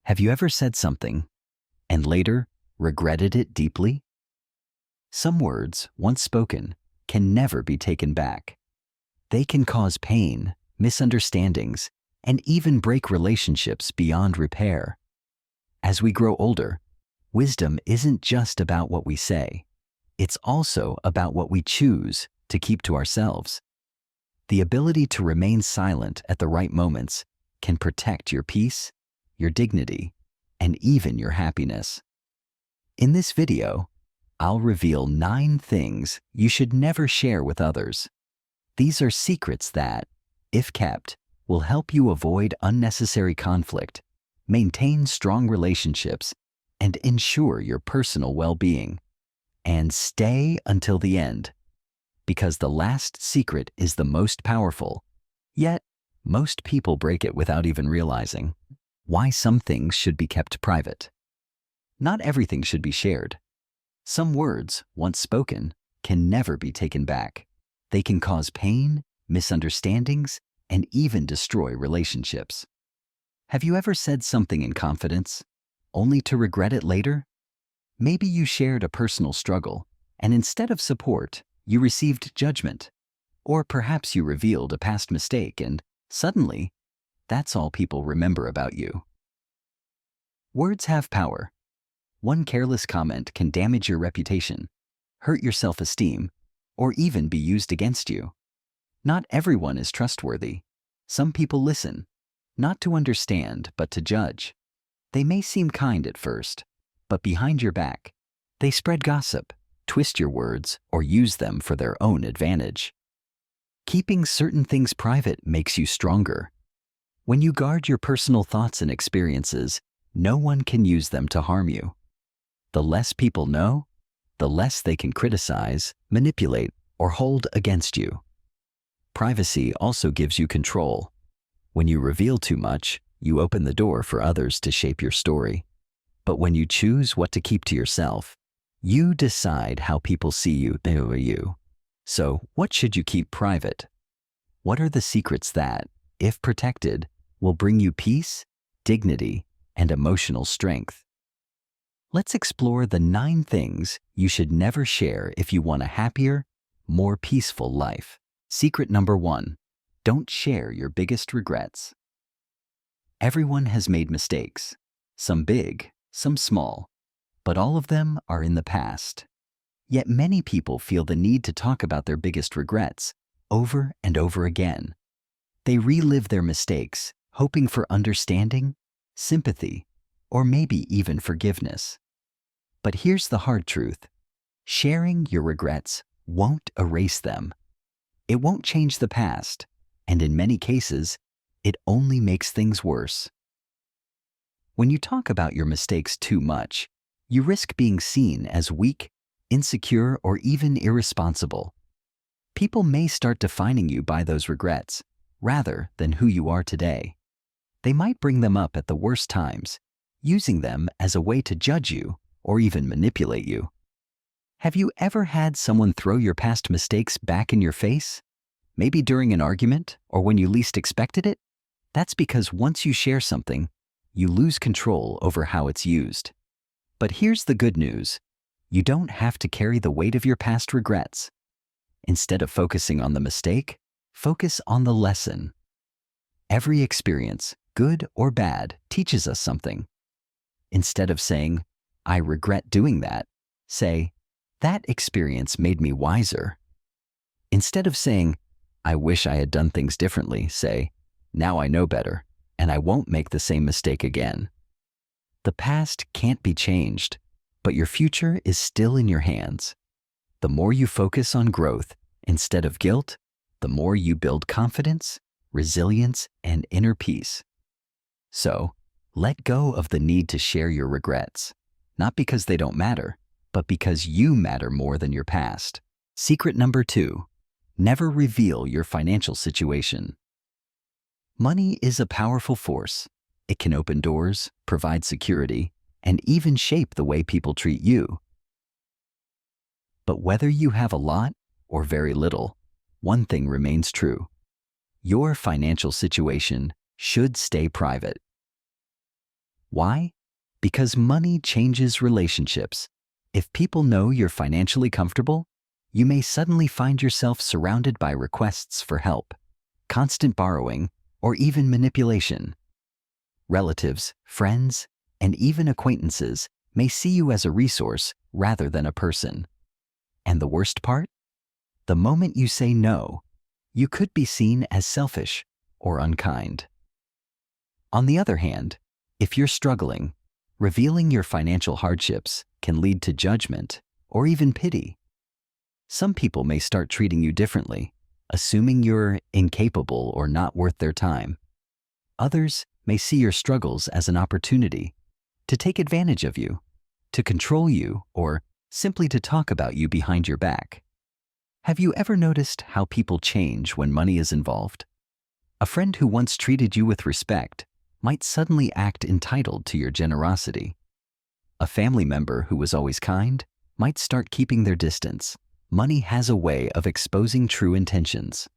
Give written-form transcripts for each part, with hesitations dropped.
Have you ever said something and later regretted it deeply? Some words, once spoken, can never be taken back. They can cause pain, misunderstandings, and even break relationships beyond repair. As we grow older, wisdom isn't just about what we say. It's also about what we choose to keep to ourselves. The ability to remain silent at the right moments can protect your peace, your dignity, and even your happiness. In this video, I'll reveal 9 things you should never share with others. These are secrets that, if kept, will help you avoid unnecessary conflict, maintain strong relationships, and ensure your personal well-being. And stay until the end, because the last secret is the most powerful, yet most people break it without even realizing. Why some things should be kept private. Not everything should be shared. Some words, once spoken, can never be taken back. They can cause pain, misunderstandings, and even destroy relationships. Have you ever said something in confidence, only to regret it later? Maybe you shared a personal struggle, and instead of support, you received judgment. Or perhaps you revealed a past mistake, and suddenly, that's all people remember about you. Words have power. One careless comment can damage your reputation, hurt your self-esteem, or even be used against you. Not everyone is trustworthy. Some people listen, not to understand, but to judge. They may seem kind at first, but behind your back, they spread gossip, twist your words, or use them for their own advantage. Keeping certain things private makes you stronger. When you guard your personal thoughts and experiences, no one can use them to harm you. The less people know, the less they can criticize, manipulate, or hold against you. Privacy also gives you control. When you reveal too much, you open the door for others to shape your story. But when you choose what to keep to yourself, you decide how people see you. So, what should you keep private? What are the secrets that, if protected, will bring you peace, dignity, and emotional strength? Let's explore the 9 things you should never share if you want a happier, more peaceful life. Secret number 1. Don't share your biggest regrets. Everyone has made mistakes, some big, some small, but all of them are in the past. Yet many people feel the need to talk about their biggest regrets over and over again. They relive their mistakes, hoping for understanding, sympathy, or maybe even forgiveness. But here's the hard truth. Sharing your regrets won't erase them. It won't change the past, and in many cases, it only makes things worse. When you talk about your mistakes too much, you risk being seen as weak, insecure, or even irresponsible. People may start defining you by those regrets, rather than who you are today. They might bring them up at the worst times, using them as a way to judge you or even manipulate you. Have you ever had someone throw your past mistakes back in your face? Maybe during an argument or when you least expected it? That's because once you share something, you lose control over how it's used. But here's the good news. You don't have to carry the weight of your past regrets. Instead of focusing on the mistake, focus on the lesson. Every experience, good or bad, teaches us something. Instead of saying, "I regret doing that," say, "That experience made me wiser." Instead of saying, "I wish I had done things differently," say, "Now I know better, and I won't make the same mistake again." The past can't be changed, but your future is still in your hands. The more you focus on growth instead of guilt, the more you build confidence, resilience, and inner peace. So, let go of the need to share your regrets, not because they don't matter, but because you matter more than your past. Secret number 2. Never reveal your financial situation. Money is a powerful force. It can open doors, provide security, and even shape the way people treat you. But whether you have a lot or very little, one thing remains true. Your financial situation should stay private. Why? Because money changes relationships. If people know you're financially comfortable, you may suddenly find yourself surrounded by requests for help, constant borrowing, or even manipulation. Relatives, friends, and even acquaintances may see you as a resource rather than a person. And the worst part? The moment you say no, you could be seen as selfish or unkind. On the other hand, if you're struggling, revealing your financial hardships can lead to judgment or even pity. Some people may start treating you differently, assuming you're incapable or not worth their time. Others may see your struggles as an opportunity to take advantage of you, to control you, or simply to talk about you behind your back. Have you ever noticed how people change when money is involved? A friend who once treated you with respect might suddenly act entitled to your generosity. A family member who was always kind might start keeping their distance. Money has a way of exposing true intentions.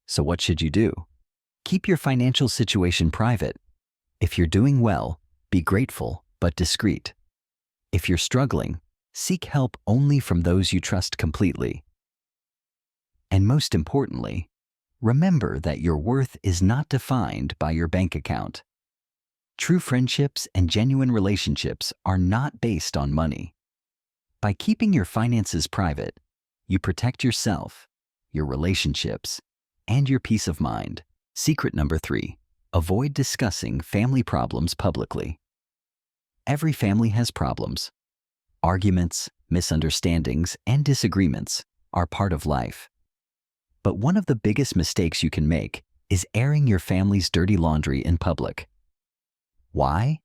So what should you do? Keep your financial situation private. If you're doing well, be grateful but discreet. If you're struggling, seek help only from those you trust completely. And most importantly, remember that your worth is not defined by your bank account. True friendships and genuine relationships are not based on money. By keeping your finances private, you protect yourself, your relationships, and your peace of mind. Secret number 3, avoid discussing family problems publicly. Every family has problems. Arguments, misunderstandings, and disagreements are part of life. But one of the biggest mistakes you can make is airing your family's dirty laundry in public. Why?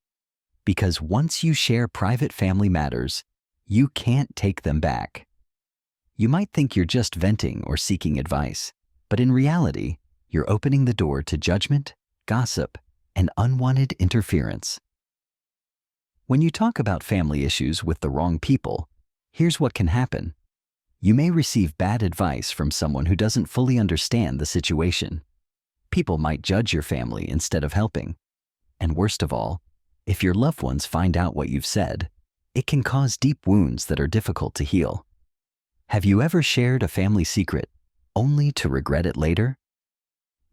Because once you share private family matters, you can't take them back. You might think you're just venting or seeking advice, but in reality, you're opening the door to judgment, gossip, and unwanted interference. When you talk about family issues with the wrong people, here's what can happen. You may receive bad advice from someone who doesn't fully understand the situation. People might judge your family instead of helping. And worst of all, if your loved ones find out what you've said, it can cause deep wounds that are difficult to heal. Have you ever shared a family secret only to regret it later?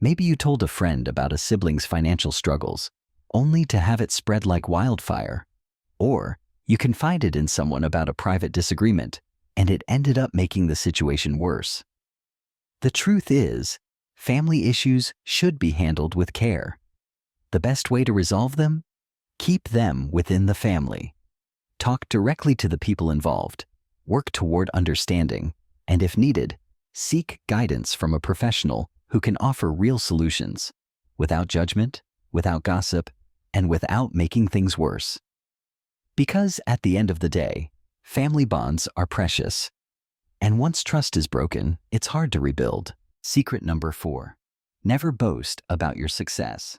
Maybe you told a friend about a sibling's financial struggles only to have it spread like wildfire. Or you confided in someone about a private disagreement and it ended up making the situation worse. The truth is, family issues should be handled with care. The best way to resolve them? Keep them within the family. Talk directly to the people involved, work toward understanding, and if needed, seek guidance from a professional who can offer real solutions, without judgment, without gossip, and without making things worse. Because at the end of the day, family bonds are precious. And once trust is broken, it's hard to rebuild. Secret number 4, never boast about your success.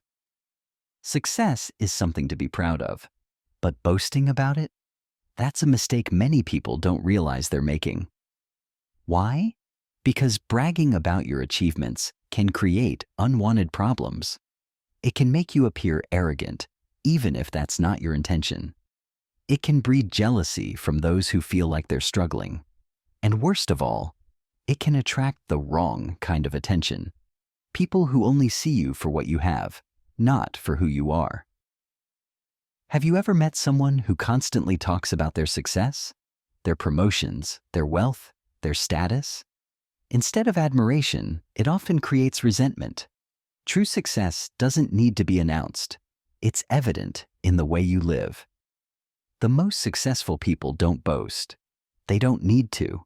Success is something to be proud of, but boasting about it? That's a mistake many people don't realize they're making. Why? Because bragging about your achievements can create unwanted problems. It can make you appear arrogant, even if that's not your intention. It can breed jealousy from those who feel like they're struggling. And worst of all, it can attract the wrong kind of attention. People who only see you for what you have, not for who you are. Have you ever met someone who constantly talks about their success, their promotions, their wealth, their status? Instead of admiration, it often creates resentment. True success doesn't need to be announced. It's evident in the way you live. The most successful people don't boast. They don't need to.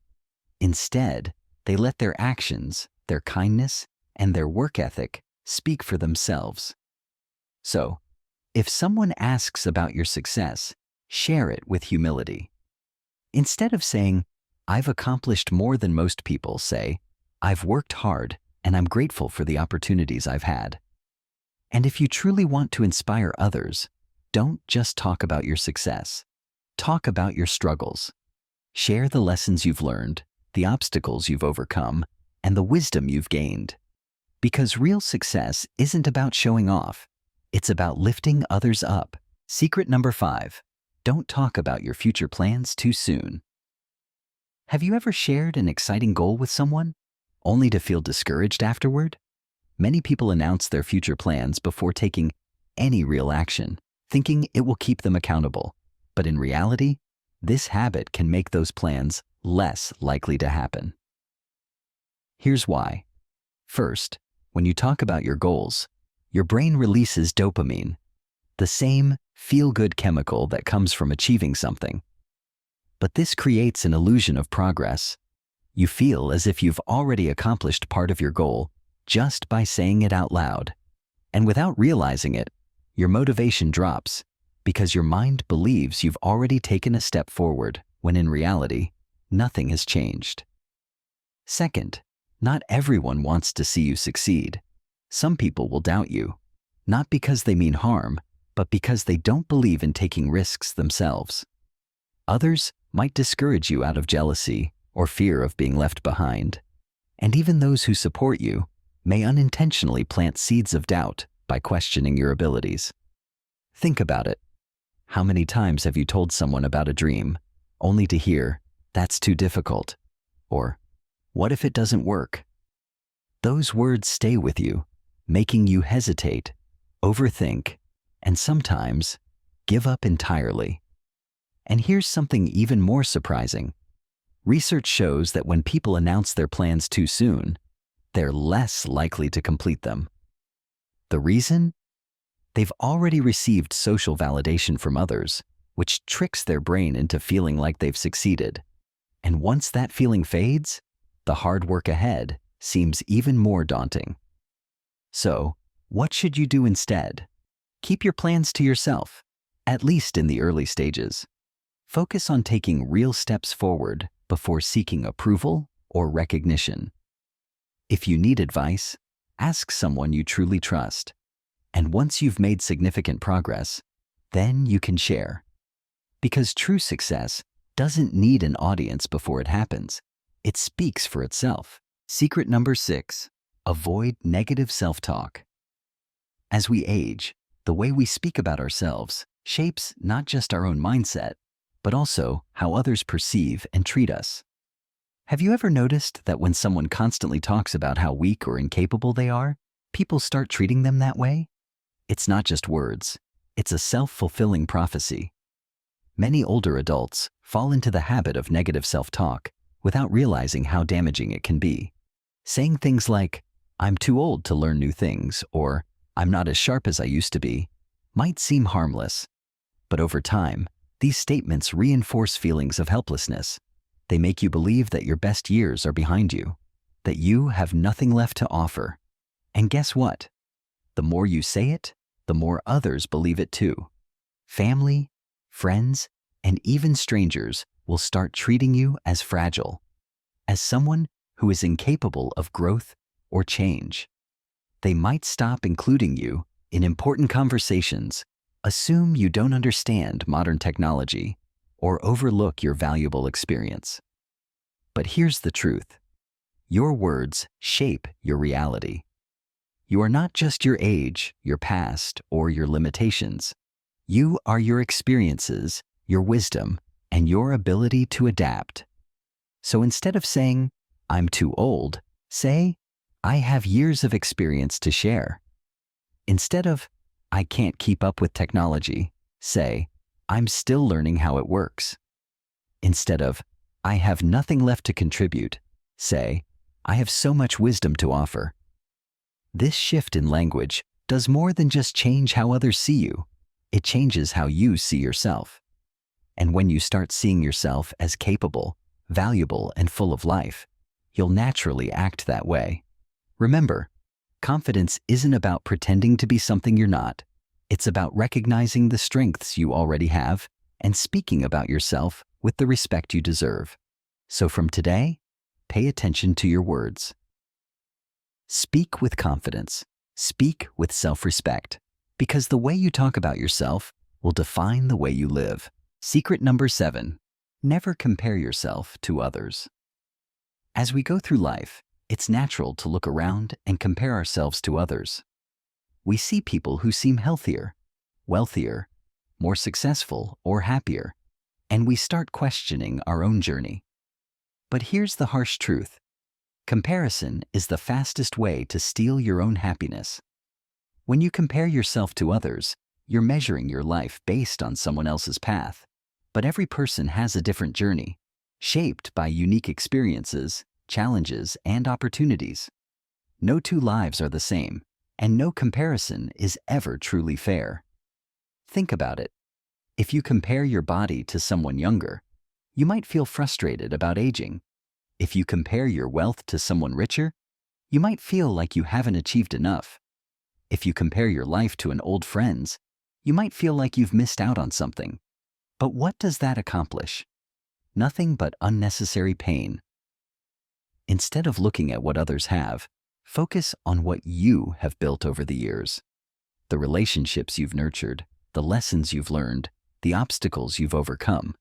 Instead, they let their actions, their kindness, and their work ethic speak for themselves. So, if someone asks about your success, share it with humility. Instead of saying, "I've accomplished more than most people," say, "I've worked hard and I'm grateful for the opportunities I've had." And if you truly want to inspire others, don't just talk about your success. Talk about your struggles. Share the lessons you've learned, the obstacles you've overcome, and the wisdom you've gained. Because real success isn't about showing off. It's about lifting others up, Secret number 5. Don't talk about your future plans too soon. Have you ever shared an exciting goal with someone, only to feel discouraged afterward? Many people announce their future plans before taking any real action, thinking it will keep them accountable. But in reality, this habit can make those plans less likely to happen. Here's why. First, when you talk about your goals, your brain releases dopamine, the same feel-good chemical that comes from achieving something. But this creates an illusion of progress. You feel as if you've already accomplished part of your goal just by saying it out loud. And without realizing it, your motivation drops because your mind believes you've already taken a step forward, when in reality, nothing has changed. Second, not everyone wants to see you succeed. Some people will doubt you, not because they mean harm, but because they don't believe in taking risks themselves. Others might discourage you out of jealousy or fear of being left behind. And even those who support you may unintentionally plant seeds of doubt by questioning your abilities. Think about it. How many times have you told someone about a dream, only to hear, "That's too difficult," or "What if it doesn't work?" Those words stay with you, making you hesitate, overthink, and sometimes give up entirely. And here's something even more surprising. Research shows that when people announce their plans too soon, they're less likely to complete them. The reason? They've already received social validation from others, which tricks their brain into feeling like they've succeeded. And once that feeling fades, the hard work ahead seems even more daunting. So, what should you do instead? Keep your plans to yourself, at least in the early stages. Focus on taking real steps forward before seeking approval or recognition. If you need advice, ask someone you truly trust. And once you've made significant progress, then you can share. Because true success doesn't need an audience before it happens. It speaks for itself. Secret number 6. Avoid negative self-talk. As we age, the way we speak about ourselves shapes not just our own mindset, but also how others perceive and treat us. Have you ever noticed that when someone constantly talks about how weak or incapable they are, people start treating them that way? It's not just words. It's a self-fulfilling prophecy. Many older adults fall into the habit of negative self-talk without realizing how damaging it can be. Saying things like, "I'm too old to learn new things," or "I'm not as sharp as I used to be," might seem harmless. But over time, these statements reinforce feelings of helplessness. They make you believe that your best years are behind you, that you have nothing left to offer. And guess what? The more you say it, the more others believe it too. Family, friends, and even strangers will start treating you as fragile, as someone who is incapable of growth or change. They might stop including you in important conversations, assume you don't understand modern technology, or overlook your valuable experience. But here's the truth. Your words shape your reality. You are not just your age, your past, or your limitations. You are your experiences, your wisdom, and your ability to adapt. So instead of saying, "I'm too old," say, "I have years of experience to share." Instead of, "I can't keep up with technology," say, "I'm still learning how it works." Instead of, "I have nothing left to contribute," say, "I have so much wisdom to offer." This shift in language does more than just change how others see you. It changes how you see yourself. And when you start seeing yourself as capable, valuable, and full of life, you'll naturally act that way. Remember, confidence isn't about pretending to be something you're not. It's about recognizing the strengths you already have and speaking about yourself with the respect you deserve. So from today, pay attention to your words. Speak with confidence. Speak with self-respect, because the way you talk about yourself will define the way you live. Secret number 7. Never compare yourself to others. As we go through life, it's natural to look around and compare ourselves to others. We see people who seem healthier, wealthier, more successful, or happier, and we start questioning our own journey. But here's the harsh truth. Comparison is the fastest way to steal your own happiness. When you compare yourself to others, you're measuring your life based on someone else's path. But every person has a different journey, shaped by unique experiences, challenges, and opportunities. No two lives are the same, and no comparison is ever truly fair. Think about it. If you compare your body to someone younger, you might feel frustrated about aging. If you compare your wealth to someone richer, you might feel like you haven't achieved enough. If you compare your life to an old friend's, you might feel like you've missed out on something. But what does that accomplish? Nothing but unnecessary pain. Instead of looking at what others have, focus on what you have built over the years. The relationships you've nurtured, the lessons you've learned, the obstacles you've overcome.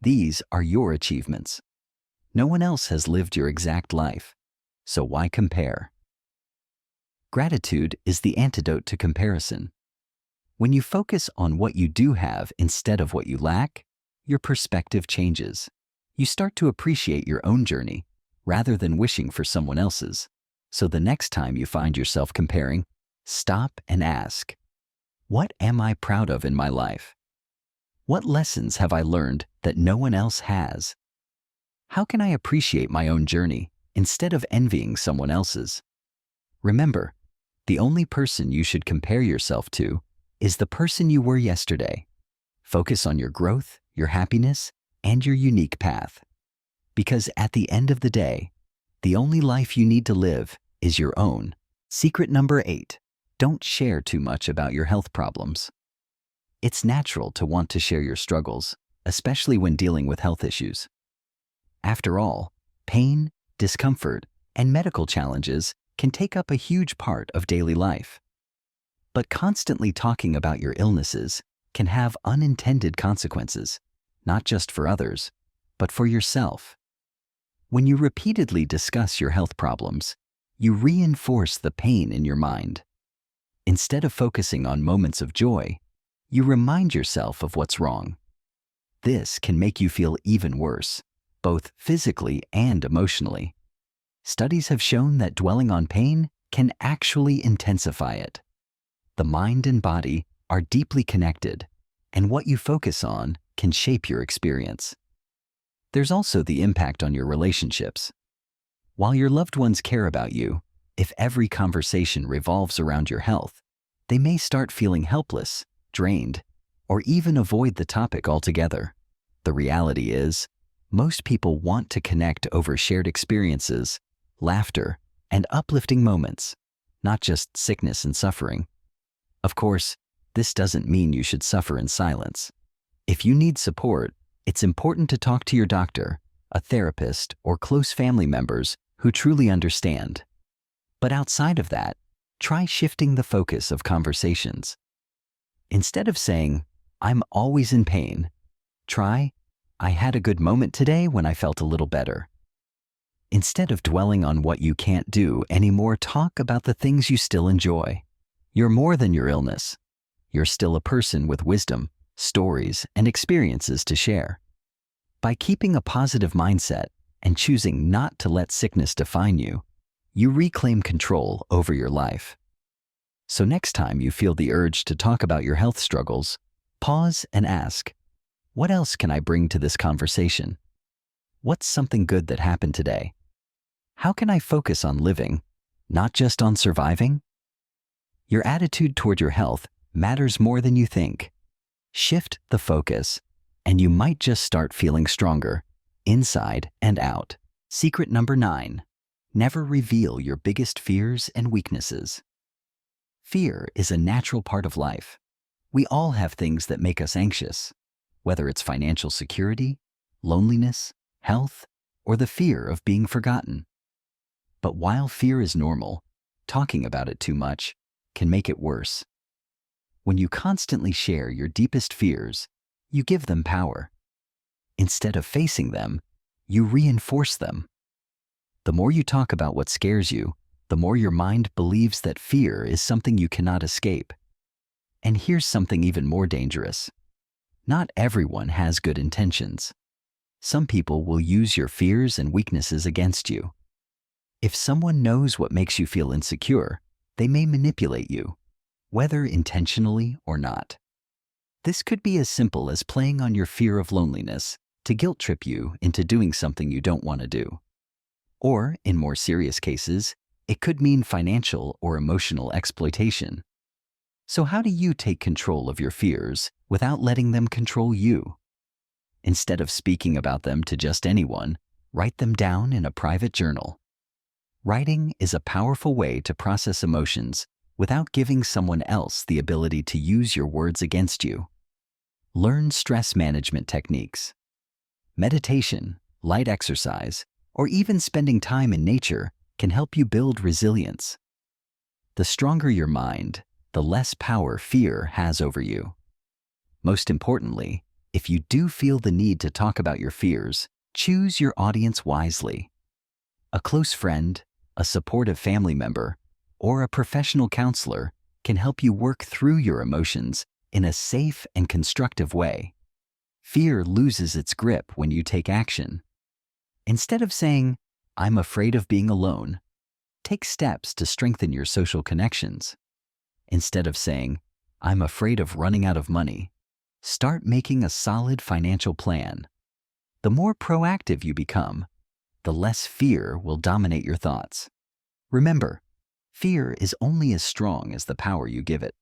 These are your achievements. No one else has lived your exact life, so why compare? Gratitude is the antidote to comparison. When you focus on what you do have instead of what you lack, your perspective changes. You start to appreciate your own journey rather than wishing for someone else's. So the next time you find yourself comparing, stop and ask, what am I proud of in my life? What lessons have I learned that no one else has? How can I appreciate my own journey instead of envying someone else's? Remember, the only person you should compare yourself to is the person you were yesterday. Focus on your growth, your happiness, and your unique path. Because at the end of the day, the only life you need to live is your own. Secret number 8. Don't share too much about your health problems. It's natural to want to share your struggles, especially when dealing with health issues. After all, pain, discomfort, and medical challenges can take up a huge part of daily life. But constantly talking about your illnesses can have unintended consequences, not just for others, but for yourself. When you repeatedly discuss your health problems, you reinforce the pain in your mind. Instead of focusing on moments of joy, you remind yourself of what's wrong. This can make you feel even worse, both physically and emotionally. Studies have shown that dwelling on pain can actually intensify it. The mind and body are deeply connected, and what you focus on can shape your experience. There's also the impact on your relationships. While your loved ones care about you, if every conversation revolves around your health, they may start feeling helpless, drained, or even avoid the topic altogether. The reality is, most people want to connect over shared experiences, laughter, and uplifting moments, not just sickness and suffering. Of course, this doesn't mean you should suffer in silence. If you need support, it's important to talk to your doctor, a therapist, or close family members who truly understand. But outside of that, try shifting the focus of conversations. Instead of saying, "I'm always in pain," try, "I had a good moment today when I felt a little better." Instead of dwelling on what you can't do anymore, talk about the things you still enjoy. You're more than your illness. You're still a person with wisdom, stories, and experiences to share. By keeping a positive mindset and choosing not to let sickness define you, you reclaim control over your life. So next time you feel the urge to talk about your health struggles, pause and ask, what else can I bring to this conversation? What's something good that happened today? How can I focus on living, not just on surviving? Your attitude toward your health matters more than you think. Shift the focus, and you might just start feeling stronger, inside and out. Secret number 9. Never reveal your biggest fears and weaknesses. Fear is a natural part of life. We all have things that make us anxious, whether it's financial security, loneliness, health, or the fear of being forgotten. But while fear is normal, talking about it too much can make it worse. When you constantly share your deepest fears, you give them power. Instead of facing them, you reinforce them. The more you talk about what scares you, the more your mind believes that fear is something you cannot escape. And here's something even more dangerous. Not everyone has good intentions. Some people will use your fears and weaknesses against you. If someone knows what makes you feel insecure, they may manipulate you, whether intentionally or not. This could be as simple as playing on your fear of loneliness to guilt trip you into doing something you don't want to do. Or, in more serious cases, it could mean financial or emotional exploitation. So how do you take control of your fears without letting them control you? Instead of speaking about them to just anyone, write them down in a private journal. Writing is a powerful way to process emotions without giving someone else the ability to use your words against you. Learn stress management techniques. Meditation, light exercise, or even spending time in nature can help you build resilience. The stronger your mind, the less power fear has over you. Most importantly, if you do feel the need to talk about your fears, choose your audience wisely. A close friend, a supportive family member, or a professional counselor can help you work through your emotions in a safe and constructive way. Fear loses its grip when you take action. Instead of saying, "I'm afraid of being alone," take steps to strengthen your social connections. Instead of saying, "I'm afraid of running out of money," start making a solid financial plan. The more proactive you become, the less fear will dominate your thoughts. Remember, fear is only as strong as the power you give it.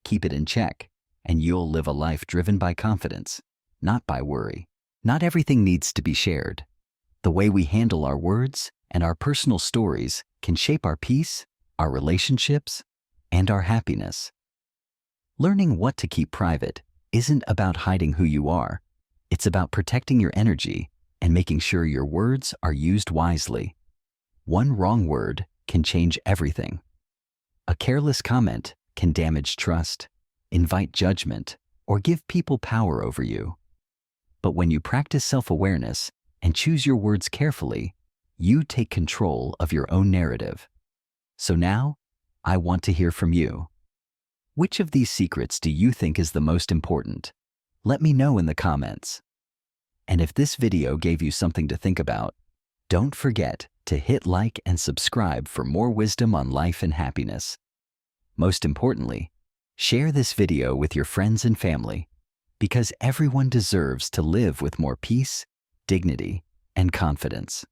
Keep it in check, and you'll live a life driven by confidence, not by worry. Not everything needs to be shared. The way we handle our words and our personal stories can shape our peace, our relationships, and our happiness. Learning what to keep private isn't about hiding who you are. It's about protecting your energy and making sure your words are used wisely. One wrong word can change everything. A careless comment can damage trust, invite judgment, or give people power over you. But when you practice self-awareness and choose your words carefully, you take control of your own narrative. So now, I want to hear from you. Which of these secrets do you think is the most important? Let me know in the comments. And if this video gave you something to think about, don't forget to hit like and subscribe for more wisdom on life and happiness. Most importantly, share this video with your friends and family, because everyone deserves to live with more peace, dignity, and confidence.